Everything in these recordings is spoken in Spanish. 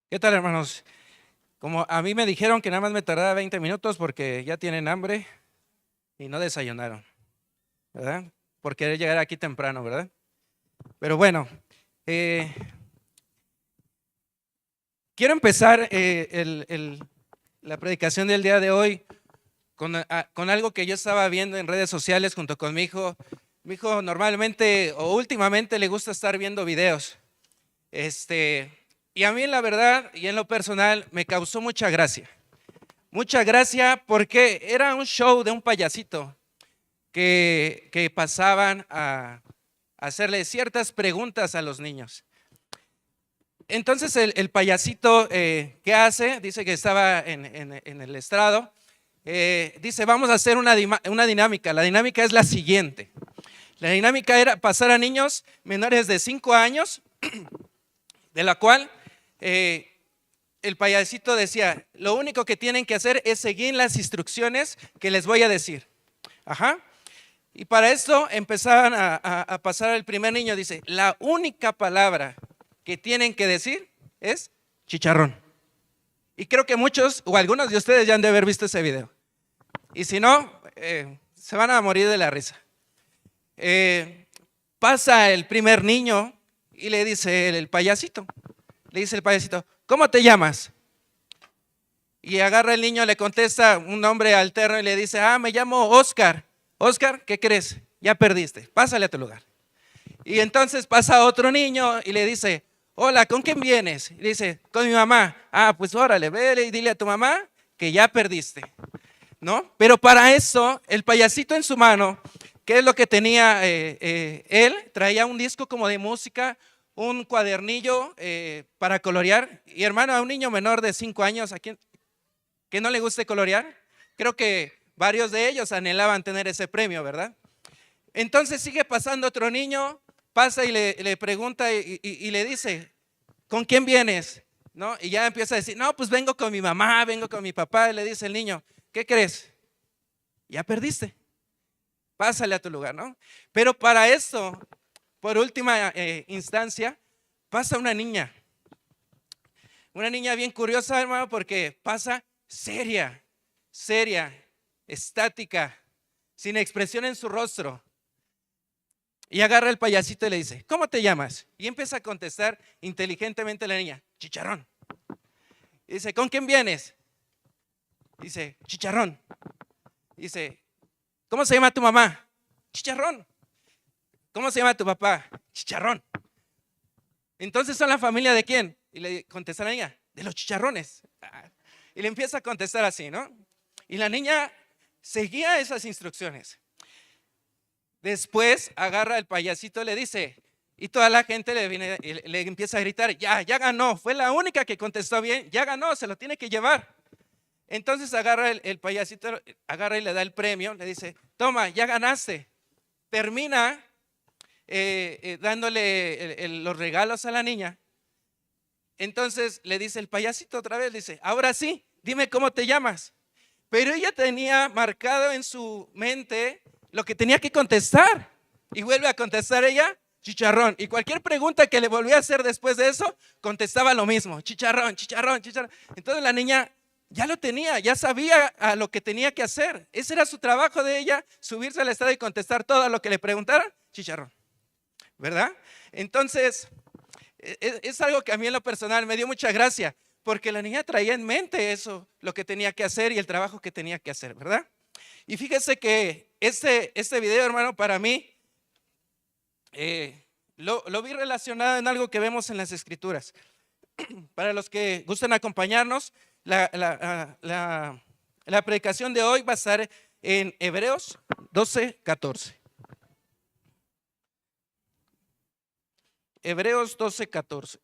¿Qué tal, hermanos? Como a mí me dijeron que nada más me tardaba 20 minutos porque ya tienen hambre y no desayunaron, ¿verdad? Por querer llegar aquí temprano, ¿verdad? Pero bueno, eh, quiero empezar la predicación del día de hoy con algo que yo estaba viendo en redes sociales junto con mi hijo. Mi hijo normalmente o últimamente le gusta estar viendo videos. Y a mí la verdad y en lo personal me causó mucha gracia. Mucha gracia porque era un show de un payasito que pasaban a hacerle ciertas preguntas a los niños. Entonces el payasito, ¿qué hace? Dice que estaba en el estrado. Dice, vamos a hacer una dinámica. La dinámica es la siguiente. La dinámica era pasar a niños menores de 5 años, de la cual el payasito decía, lo único que tienen que hacer es seguir las instrucciones que les voy a decir. Ajá. Y para esto empezaban a pasar al primer niño. Dice, la única palabra que tienen que decir es chicharrón. Y creo que muchos o algunos de ustedes ya han de haber visto ese video. Y si no, se van a morir de la risa. Pasa el primer niño y le dice el payasito. Le dice el payasito, ¿cómo te llamas? Y agarra el niño, le contesta un nombre alterno y le dice, me llamo Oscar. Oscar, ¿qué crees? Ya perdiste, pásale a tu lugar. Y entonces pasa otro niño y le dice, hola, ¿con quién vienes? Y dice, con mi mamá. Pues órale, vele y dile a tu mamá que ya perdiste, ¿no? Pero para eso, el payasito en su mano, ¿qué es lo que tenía él? Traía un disco como de música, un cuadernillo para colorear. Y hermano, a un niño menor de 5 años, ¿a quién que no le guste colorear? Creo que varios de ellos anhelaban tener ese premio, ¿verdad? Entonces sigue pasando otro niño, pasa y le pregunta y le dice, ¿con quién vienes? ¿No? Y ya empieza a decir, no, pues vengo con mi mamá, vengo con mi papá. Y le dice el niño, ¿qué crees? Ya perdiste, pásale a tu lugar, ¿no? Pero para eso, por última instancia, pasa una niña bien curiosa, hermano, porque pasa seria, estática, sin expresión en su rostro. Y agarra el payasito y le dice, ¿cómo te llamas? Y empieza a contestar inteligentemente la niña, chicharrón. Y dice, ¿con quién vienes? Dice, chicharrón. Dice, ¿cómo se llama tu mamá? Chicharrón. ¿Cómo se llama tu papá? Chicharrón. Entonces, ¿son la familia de quién? Y le contesta la niña, de los chicharrones. Y le empieza a contestar así, ¿no? Y la niña seguía esas instrucciones. Después agarra el payasito y le dice, y toda la gente le empieza a gritar, ya ganó, fue la única que contestó bien, ya ganó, se lo tiene que llevar. Entonces agarra el payasito, agarra y le da el premio, le dice, toma, ya ganaste. Termina dándole los regalos a la niña. Entonces le dice el payasito otra vez, dice, ahora sí, dime cómo te llamas. Pero ella tenía marcado en su mente lo que tenía que contestar. Y vuelve a contestar ella, chicharrón. Y cualquier pregunta que le volvía a hacer después de eso, contestaba lo mismo, chicharrón, chicharrón, chicharrón. Entonces la niña ya lo tenía, ya sabía a lo que tenía que hacer. Ese era su trabajo de ella, subirse al estrado y contestar todo lo que le preguntaran, chicharrón, ¿verdad? Entonces, es algo que a mí en lo personal me dio mucha gracia, porque la niña traía en mente eso, lo que tenía que hacer y el trabajo que tenía que hacer, ¿verdad? Y fíjese que este video, hermano, para mí, lo vi relacionado en algo que vemos en las Escrituras. Para los que gustan acompañarnos, la predicación de hoy va a estar en Hebreos 12:14. Hebreos 12:14.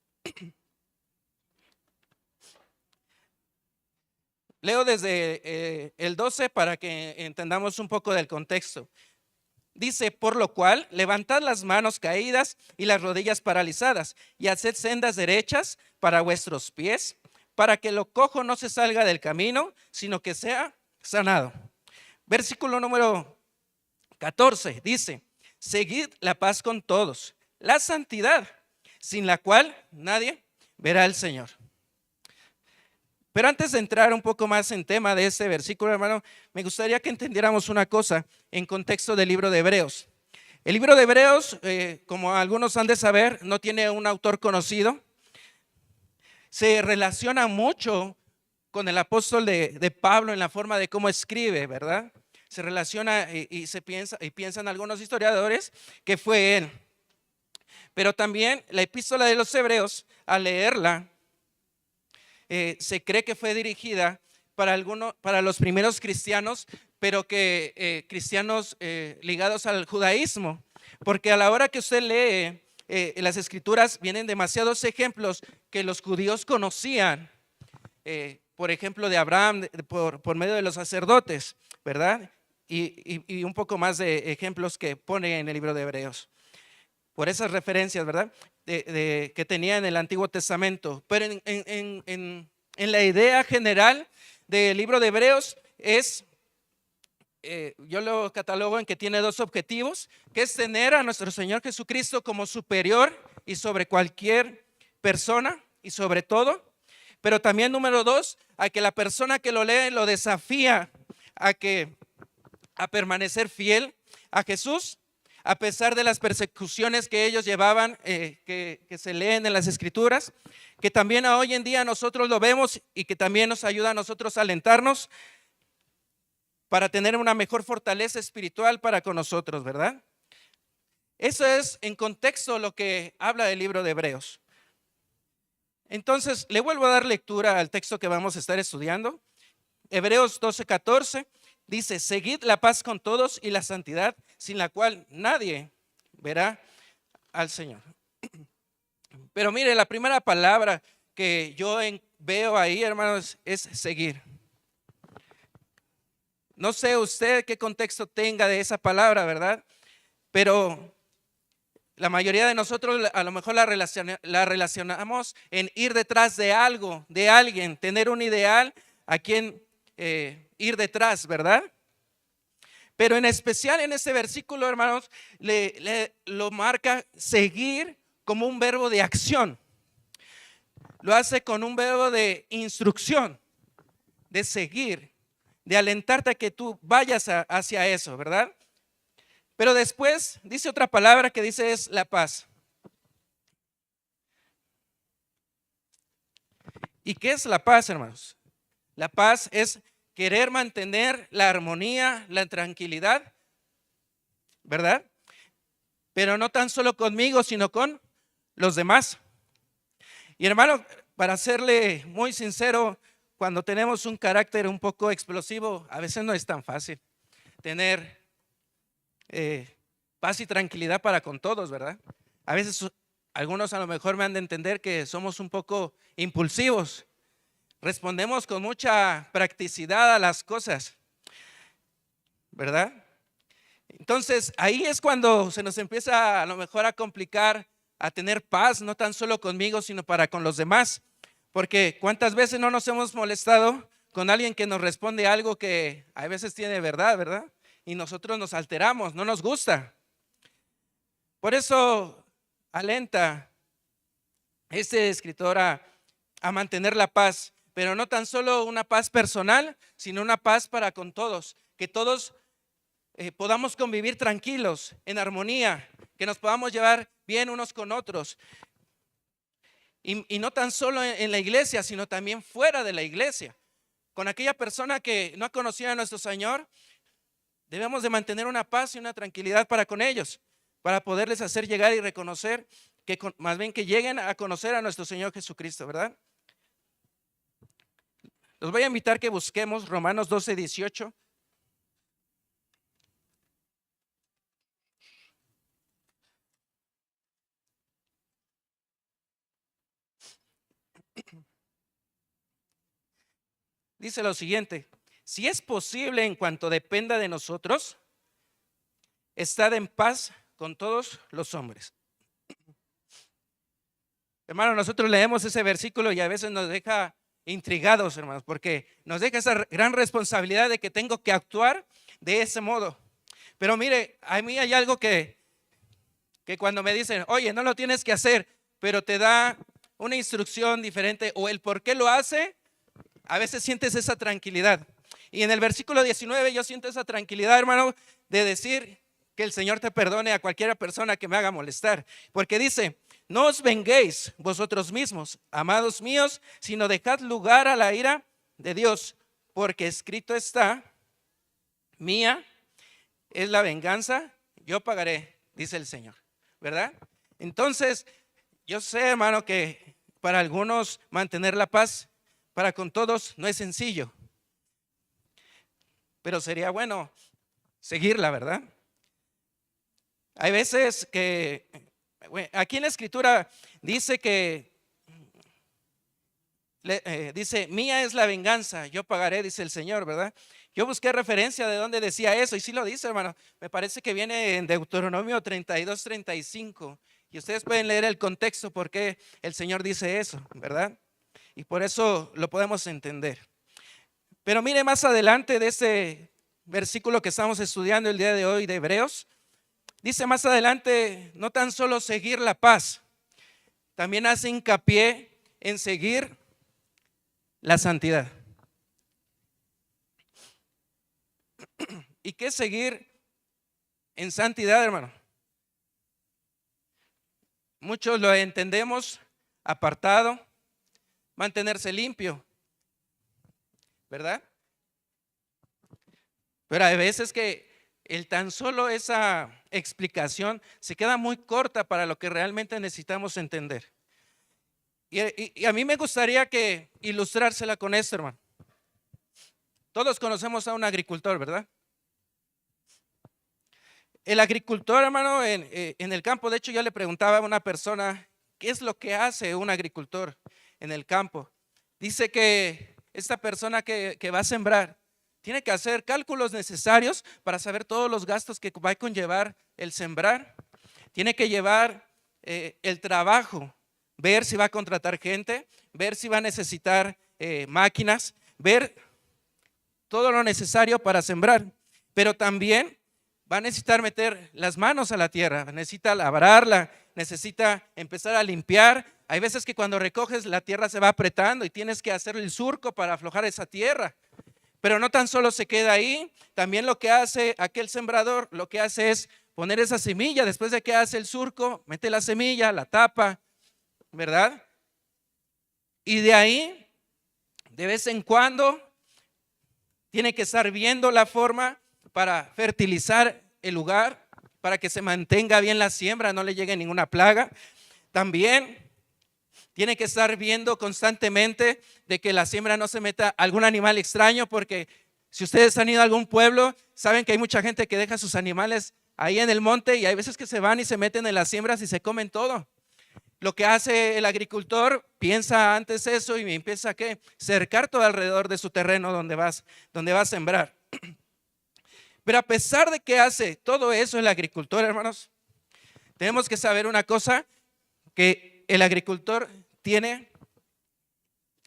Leo desde el 12 para que entendamos un poco del contexto. Dice, por lo cual, levantad las manos caídas y las rodillas paralizadas, y haced sendas derechas para vuestros pies, para que lo cojo no se salga del camino, sino que sea sanado. Versículo número 14 dice, seguid la paz con todos, la santidad, sin la cual nadie verá al Señor. Pero antes de entrar un poco más en tema de este versículo, hermano, me gustaría que entendiéramos una cosa en contexto del libro de Hebreos. El libro de Hebreos, como algunos han de saber, no tiene un autor conocido. Se relaciona mucho con el apóstol de Pablo en la forma de cómo escribe, ¿verdad? Se relaciona y piensan algunos historiadores que fue él. Pero también la epístola de los Hebreos, al leerla, se cree que fue dirigida para los primeros cristianos, pero que cristianos ligados al judaísmo, porque a la hora que usted lee las escrituras vienen demasiados ejemplos que los judíos conocían, por ejemplo de Abraham por medio de los sacerdotes, ¿verdad? Y un poco más de ejemplos que pone en el libro de Hebreos, por esas referencias, ¿verdad? Que tenía en el Antiguo Testamento. Pero en la idea general del libro de Hebreos es, yo lo catalogo en que tiene dos objetivos, que es tener a nuestro Señor Jesucristo como superior y sobre cualquier persona y sobre todo, pero también número dos, a que la persona que lo lee lo desafía a permanecer fiel a Jesús, a pesar de las persecuciones que ellos llevaban, que se leen en las escrituras, que también hoy en día nosotros lo vemos y que también nos ayuda a nosotros a alentarnos para tener una mejor fortaleza espiritual para con nosotros, ¿verdad? Eso es en contexto lo que habla el libro de Hebreos. Entonces, le vuelvo a dar lectura al texto que vamos a estar estudiando. Hebreos 12:14 dice: seguid la paz con todos y la santidad, sin la cual nadie verá al Señor. Pero mire, la primera palabra que yo veo ahí, hermanos, es seguir. No sé usted qué contexto tenga de esa palabra, ¿verdad? Pero la mayoría de nosotros a lo mejor la relacionamos en ir detrás de algo, de alguien, tener un ideal a quien ir detrás, ¿verdad? Pero en especial en este versículo, hermanos, lo marca seguir como un verbo de acción. Lo hace con un verbo de instrucción, de seguir, de alentarte a que tú vayas hacia eso, ¿verdad? Pero después dice otra palabra que dice es la paz. ¿Y qué es la paz, hermanos? La paz es querer mantener la armonía, la tranquilidad, ¿verdad? Pero no tan solo conmigo, sino con los demás. Y hermano, para serle muy sincero, cuando tenemos un carácter un poco explosivo, a veces no es tan fácil tener paz y tranquilidad para con todos, ¿verdad? A veces algunos a lo mejor me han de entender que somos un poco impulsivos. Respondemos con mucha practicidad a las cosas, ¿verdad? Entonces ahí es cuando se nos empieza a lo mejor a complicar, a tener paz, no tan solo conmigo, sino para con los demás. Porque cuántas veces no nos hemos molestado con alguien que nos responde algo que a veces tiene verdad, ¿verdad? Y nosotros nos alteramos, no nos gusta. Por eso alenta este escritor a mantener la paz, pero no tan solo una paz personal, sino una paz para con todos, que todos podamos convivir tranquilos, en armonía, que nos podamos llevar bien unos con otros. Y no tan solo en la iglesia, sino también fuera de la iglesia. Con aquella persona que no ha conocido a nuestro Señor, debemos de mantener una paz y una tranquilidad para con ellos, para poderles hacer llegar y reconocer, más bien que lleguen a conocer a nuestro Señor Jesucristo, ¿verdad? Los voy a invitar que busquemos Romanos 12:18. Dice lo siguiente: si es posible en cuanto dependa de nosotros, estad en paz con todos los hombres. Hermano, nosotros leemos ese versículo y a veces nos deja intrigados, hermanos, porque nos deja esa gran responsabilidad de que tengo que actuar de ese modo. Pero mire, a mí hay algo que cuando me dicen, oye, no lo tienes que hacer, pero te da una instrucción diferente o el por qué lo hace, A veces sientes esa tranquilidad. Y en el versículo 19 yo siento esa tranquilidad, hermano, de decir que el Señor te perdone a cualquier persona que me haga molestar. Porque dice, no os venguéis vosotros mismos, amados míos, sino dejad lugar a la ira de Dios. Porque escrito está, mía es la venganza, yo pagaré, dice el Señor, ¿verdad? Entonces, yo sé, hermano, que para algunos mantener la paz, para con todos no es sencillo, pero sería bueno seguirla, ¿verdad? Hay veces que, aquí en la Escritura dice que, dice, mía es la venganza, yo pagaré, dice el Señor, ¿verdad? Yo busqué referencia de dónde decía eso y sí lo dice, hermano. Me parece que viene en Deuteronomio 32, 35. Y ustedes pueden leer el contexto por qué el Señor dice eso, ¿verdad? Y por eso lo podemos entender. Pero mire más adelante de ese versículo que estamos estudiando el día de hoy de Hebreos. Dice más adelante, no tan solo seguir la paz, también hace hincapié en seguir la santidad. ¿Y qué es seguir en santidad, hermano? Muchos lo entendemos apartado, mantenerse limpio, ¿verdad? Pero hay veces que el tan solo esa explicación se queda muy corta para lo que realmente necesitamos entender. Y a mí me gustaría que ilustrársela con esto, hermano. Todos conocemos a un agricultor, ¿verdad? El agricultor, hermano, en el campo, de hecho yo le preguntaba a una persona, ¿qué es lo que hace un agricultor en el campo? Dice que esta persona que va a sembrar tiene que hacer cálculos necesarios para saber todos los gastos que va a conllevar el sembrar. Tiene que llevar el trabajo, ver si va a contratar gente, ver si va a necesitar máquinas, ver todo lo necesario para sembrar. Pero también va a necesitar meter las manos a la tierra, necesita labrarla, necesita empezar a limpiar. Hay veces que cuando recoges la tierra se va apretando y tienes que hacer el surco para aflojar esa tierra. Pero no tan solo se queda ahí, también lo que hace aquel sembrador, lo que hace es poner esa semilla, después de que hace el surco, mete la semilla, la tapa, ¿verdad? Y de ahí, de vez en cuando, tiene que estar viendo la forma para fertilizar el lugar, para que se mantenga bien la siembra, no le llegue ninguna plaga. También tiene que estar viendo constantemente de que la siembra no se meta algún animal extraño, porque si ustedes han ido a algún pueblo, saben que hay mucha gente que deja sus animales ahí en el monte y hay veces que se van y se meten en las siembras y se comen todo. Lo que hace el agricultor, piensa antes eso y empieza a cercar todo alrededor de su terreno donde va a sembrar. Pero a pesar de que hace todo eso el agricultor, hermanos, tenemos que saber una cosa, que el agricultor tiene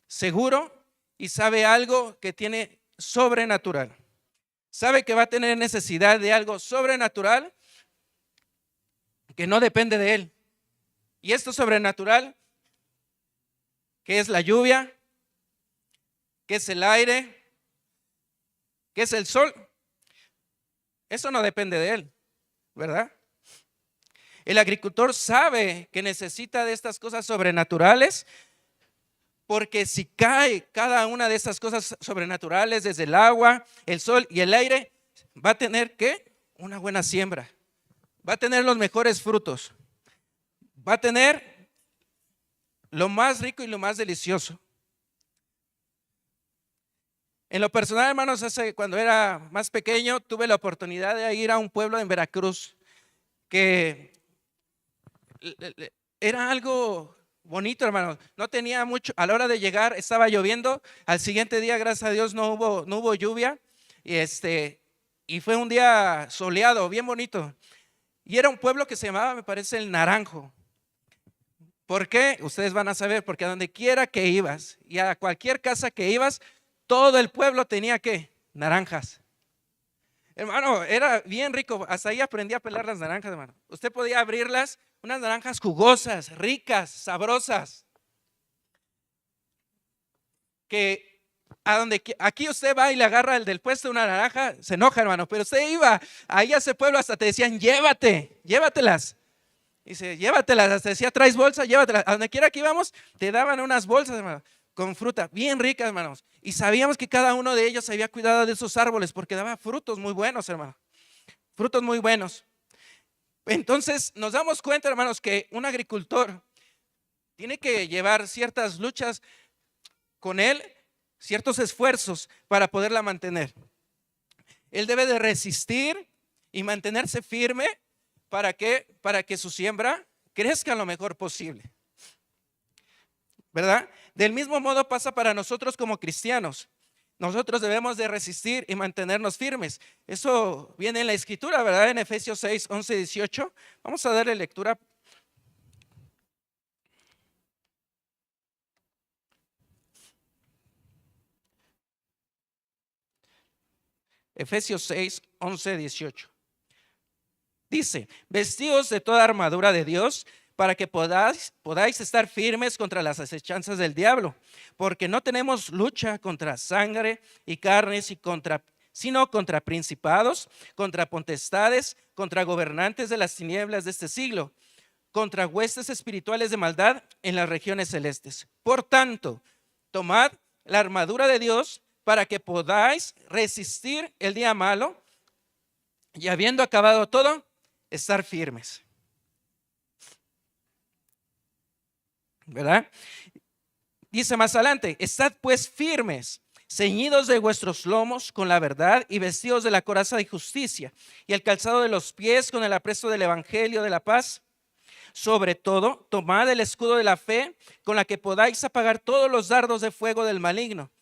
seguro y sabe algo que tiene sobrenatural. Sabe que va a tener necesidad de algo sobrenatural que no depende de él. Y esto sobrenatural, que es la lluvia, que es el aire, que es el sol, eso no depende de él, ¿verdad? El agricultor sabe que necesita de estas cosas sobrenaturales, porque si cae cada una de estas cosas sobrenaturales, desde el agua, el sol y el aire, va a tener una buena siembra, va a tener los mejores frutos, va a tener lo más rico y lo más delicioso. En lo personal, hermanos, cuando era más pequeño, tuve la oportunidad de ir a un pueblo en Veracruz que era algo bonito, hermano. No tenía mucho, a la hora de llegar estaba lloviendo. Al siguiente día, gracias a Dios, no hubo lluvia. Y fue un día soleado, bien bonito. Y era un pueblo que se llamaba, me parece, El Naranjo. ¿Por qué? Ustedes van a saber, porque a donde quiera que ibas y a cualquier casa que ibas, todo el pueblo tenía naranjas. Hermano, era bien rico. Hasta ahí aprendí a pelar las naranjas, hermano. Usted podía abrirlas, unas naranjas jugosas, ricas, sabrosas, que Aquí usted va y le agarra el del puesto una naranja, se enoja, hermano, pero usted iba ahí a ese pueblo, hasta te decían, llévatelas. Dice, llévatelas, hasta decía, traes bolsa, llévatelas. A donde quiera que íbamos, te daban unas bolsas, hermano, con fruta, bien ricas, hermanos. Y sabíamos que cada uno de ellos había cuidado de esos árboles porque daba frutos muy buenos, hermano. Frutos muy buenos. Entonces nos damos cuenta, hermanos, que un agricultor tiene que llevar ciertas luchas con él, ciertos esfuerzos para poderla mantener. Él debe de resistir y mantenerse firme. ¿Para qué? Para que su siembra crezca lo mejor posible, ¿verdad? Del mismo modo pasa para nosotros como cristianos. Nosotros debemos de resistir y mantenernos firmes. Eso viene en la escritura, ¿verdad? En Efesios 6, 11, 18. Vamos a darle lectura. Efesios 6, 11, 18. Dice, vestidos de toda armadura de Dios para que podáis estar firmes contra las acechanzas del diablo, porque no tenemos lucha contra sangre y carnes sino contra principados, contra potestades, contra gobernantes de las tinieblas de este siglo, contra huestes espirituales de maldad en las regiones celestes. Por tanto, tomad la armadura de Dios para que podáis resistir el día malo y habiendo acabado todo, estar firmes. ¿Verdad? Dice más adelante, estad pues firmes, ceñidos de vuestros lomos con la verdad y vestidos de la coraza de justicia y el calzado de los pies con el apresto del evangelio de la paz. Sobre todo, tomad el escudo de la fe con la que podáis apagar todos los dardos de fuego del maligno.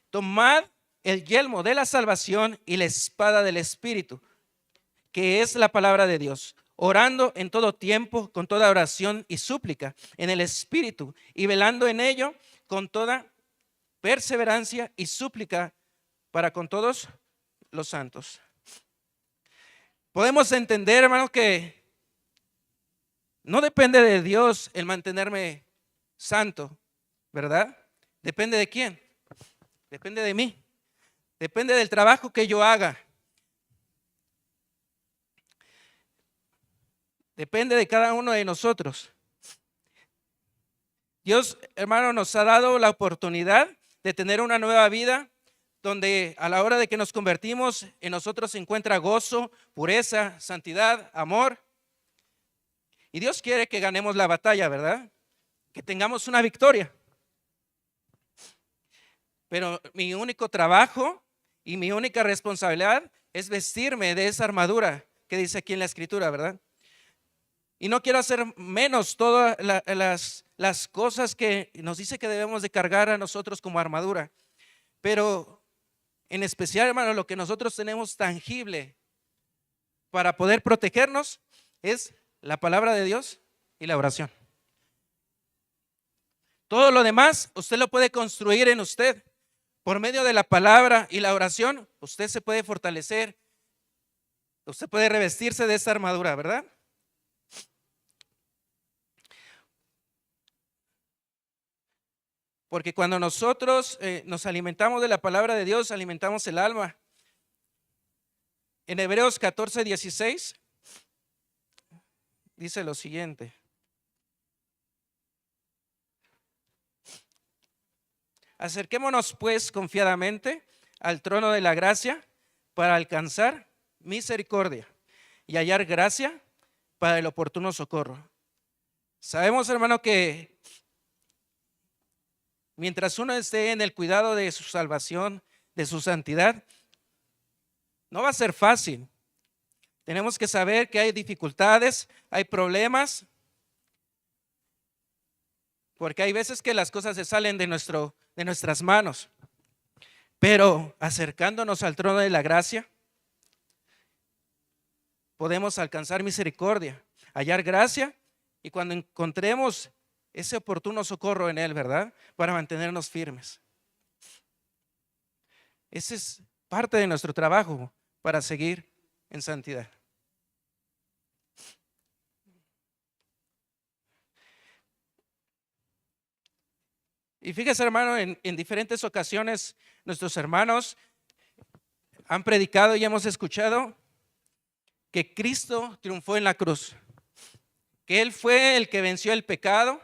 Tomad el yelmo de la salvación y la espada del Espíritu, que es la palabra de Dios, orando en todo tiempo con toda oración y súplica en el Espíritu y velando en ello con toda perseverancia y súplica para con todos los santos. Podemos entender, hermano, que no depende de Dios el mantenerme santo, ¿verdad? ¿Depende de quién? Depende de mí. Depende del trabajo que yo haga. Depende de cada uno de nosotros. Dios, hermano, nos ha dado la oportunidad de tener una nueva vida donde a la hora de que nos convertimos en nosotros se encuentra gozo, pureza, santidad, amor. Y Dios quiere que ganemos la batalla, ¿verdad? Que tengamos una victoria. Pero mi único trabajo y mi única responsabilidad es vestirme de esa armadura que dice aquí en la escritura, ¿verdad? Y no quiero hacer menos todas las cosas que nos dice que debemos de cargar a nosotros como armadura. Pero en especial, hermano, lo que nosotros tenemos tangible para poder protegernos es la palabra de Dios y la oración. Todo lo demás usted lo puede construir en usted. Por medio de la palabra y la oración, usted se puede fortalecer. Usted puede revestirse de esta armadura, ¿verdad? Porque cuando nosotros nos alimentamos de la palabra de Dios, alimentamos el alma. En Hebreos 14, 16 dice lo siguiente. Acerquémonos pues confiadamente al trono de la gracia para alcanzar misericordia y hallar gracia para el oportuno socorro. Sabemos, hermano, que mientras uno esté en el cuidado de su salvación, de su santidad, no va a ser fácil. Tenemos que saber que hay dificultades, hay problemas, porque hay veces que las cosas se salen de nuestras manos. Pero acercándonos al trono de la gracia, podemos alcanzar misericordia, hallar gracia, y cuando encontremos ese oportuno socorro en Él, ¿verdad? Para mantenernos firmes. Ese es parte de nuestro trabajo para seguir en santidad. Y fíjese, hermano, en diferentes ocasiones nuestros hermanos han predicado y hemos escuchado que Cristo triunfó en la cruz, que Él fue el que venció el pecado,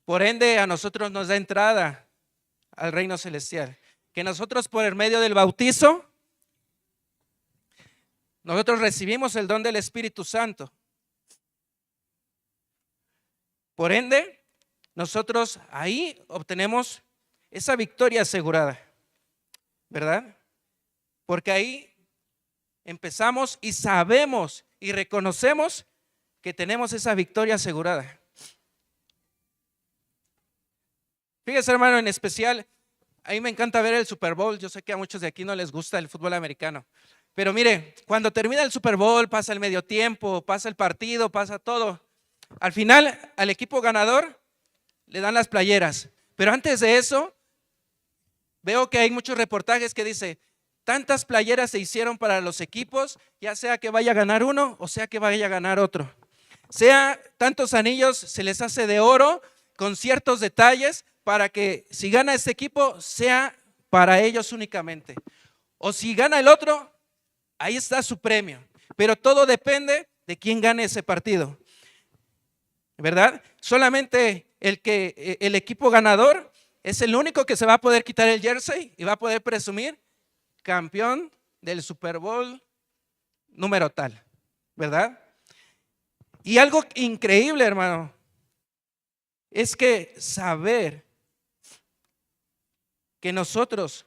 por ende a nosotros nos da entrada al reino celestial, que nosotros por el medio del bautizo, nosotros recibimos el don del Espíritu Santo. Por ende, nosotros ahí obtenemos esa victoria asegurada, ¿verdad? Porque ahí empezamos y sabemos y reconocemos que tenemos esa victoria asegurada. Fíjese, hermano, en especial, a mí me encanta ver el Super Bowl. Yo sé que a muchos de aquí no les gusta el fútbol americano, pero mire, cuando termina el Super Bowl, pasa el medio tiempo, pasa el partido, pasa todo. Al final, al equipo ganador le dan las playeras, pero antes de eso, veo que hay muchos reportajes que dice, tantas playeras se hicieron para los equipos, ya sea que vaya a ganar uno o sea que vaya a ganar otro. Sea tantos anillos se les hace de oro con ciertos detalles para que si gana este equipo sea para ellos únicamente. O si gana el otro, ahí está su premio. Pero todo depende de quién gane ese partido, ¿verdad? Solamente el equipo ganador es el único que se va a poder quitar el jersey y va a poder presumir campeón del Super Bowl número tal, ¿verdad? Y algo increíble, hermano, es que saber que nosotros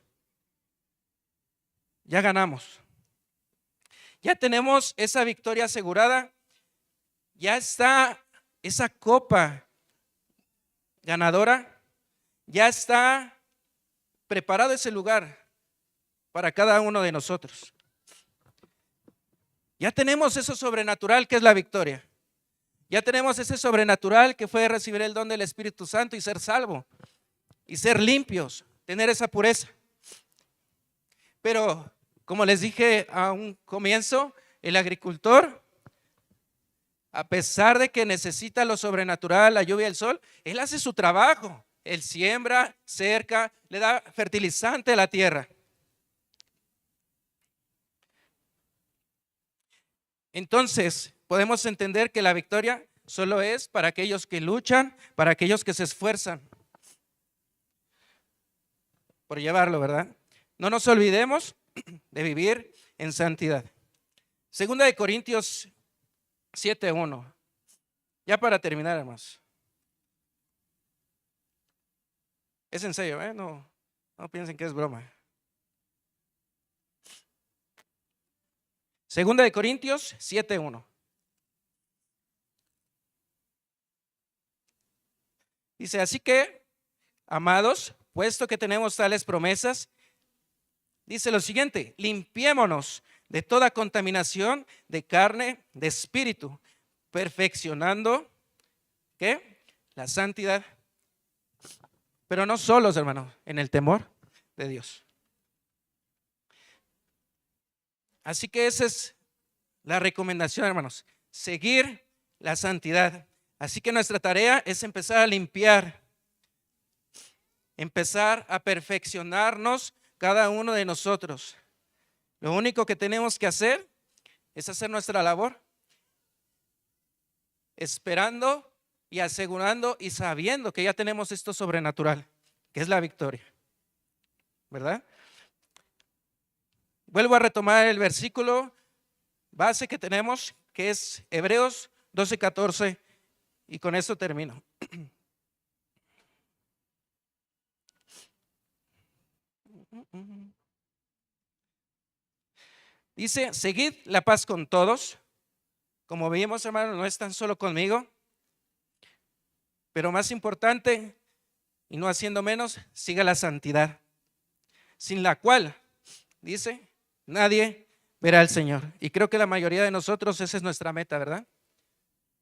ya ganamos, ya tenemos esa victoria asegurada, ya está esa copa ganadora, ya está preparado ese lugar para cada uno de nosotros. Ya tenemos eso sobrenatural que es la victoria. Ya tenemos ese sobrenatural que fue recibir el don del Espíritu Santo y ser salvo y ser limpios, tener esa pureza. Pero como les dije a un comienzo, el agricultor, a pesar de que necesita lo sobrenatural, la lluvia y el sol, él hace su trabajo. Él siembra, cerca, le da fertilizante a la tierra. Entonces, podemos entender que la victoria solo es para aquellos que luchan, para aquellos que se esfuerzan por llevarlo, ¿verdad? No nos olvidemos de vivir en santidad. Segunda de Corintios 7:1. Ya para terminar, hermanos. Es en serio, ¿eh? No piensen que es broma. Segunda de Corintios 7:1. Dice, así que, amados, puesto que tenemos tales promesas, dice lo siguiente, limpiémonos de toda contaminación de carne, de espíritu, perfeccionando, ¿qué? La santidad. Pero no solos, hermanos, en el temor de Dios. Así que esa es la recomendación, hermanos, seguir la santidad. Así que nuestra tarea es empezar a limpiar, empezar a perfeccionarnos cada uno de nosotros. Lo único que tenemos que hacer es hacer nuestra labor, esperando y asegurando y sabiendo que ya tenemos esto sobrenatural, que es la victoria, ¿verdad? Vuelvo a retomar el versículo base que tenemos, que es Hebreos 12:14, y con esto termino. Dice, seguid la paz con todos. Como vimos, hermano, no es tan solo conmigo, pero más importante, y no haciendo menos, siga la santidad, sin la cual, dice, nadie verá al Señor. Y creo que la mayoría de nosotros esa es nuestra meta, ¿verdad?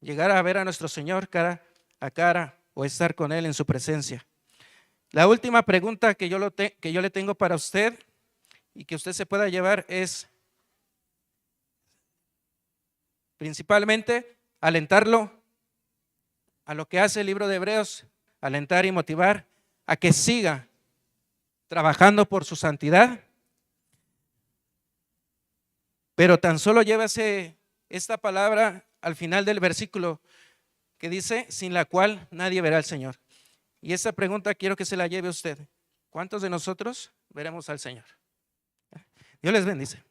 Llegar a ver a nuestro Señor cara a cara o estar con Él en su presencia. La última pregunta que yo le tengo para usted y que usted se pueda llevar es principalmente alentarlo a lo que hace el libro de Hebreos, alentar y motivar a que siga trabajando por su santidad, pero tan solo llévase esta palabra al final del versículo que dice, sin la cual nadie verá al Señor. Y esa pregunta quiero que se la lleve usted. ¿Cuántos de nosotros veremos al Señor? Dios les bendice.